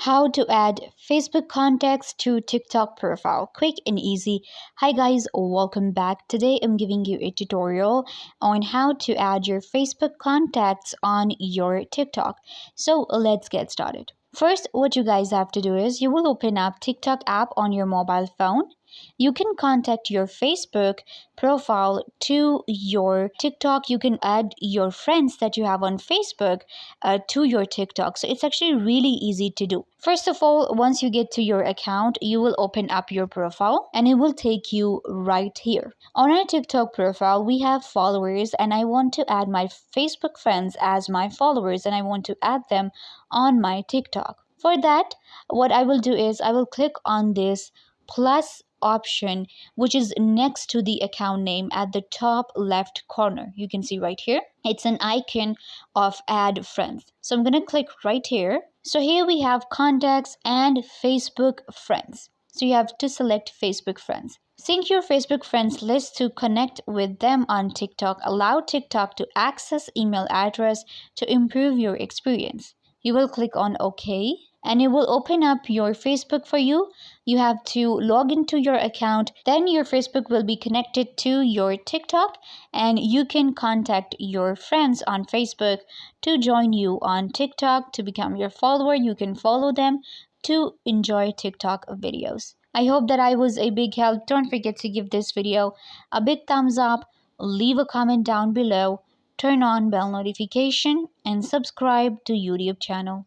How to add Facebook contacts to TikTok profile. Quick and easy. Hi guys, welcome back. Today I'm giving you a tutorial on how to add your Facebook contacts on your TikTok. So let's get started. First, what you guys have to do is you will open up TikTok app on your mobile phone. You can contact your Facebook profile to your TikTok. You can add your friends that you have on Facebook to your TikTok. So it's actually really easy to do. First of all, once you get to your account, you will open up your profile and it will take you right here. On our TikTok profile, we have followers, and I want to add my Facebook friends as my followers, and I want to add them on my TikTok. For that, what I will do is I will click on this plus option, which is next to the account name at the top left corner. You can see right here it's an icon of add friends, so I'm going to click right here. So here we have contacts and Facebook friends, so you have to select Facebook friends. Sync your Facebook friends list to connect with them on TikTok. Allow TikTok to access email address to improve your experience. You will click on OK and it will open up your Facebook for you. You have to log into your account, then your Facebook will be connected to your TikTok, and you can contact your friends on Facebook to join you on TikTok, to become your follower. You can follow them to enjoy TikTok videos. I hope that I was a big help. Don't forget to give this video a big thumbs up, leave a comment down below, turn on bell notification, and subscribe to YouTube channel.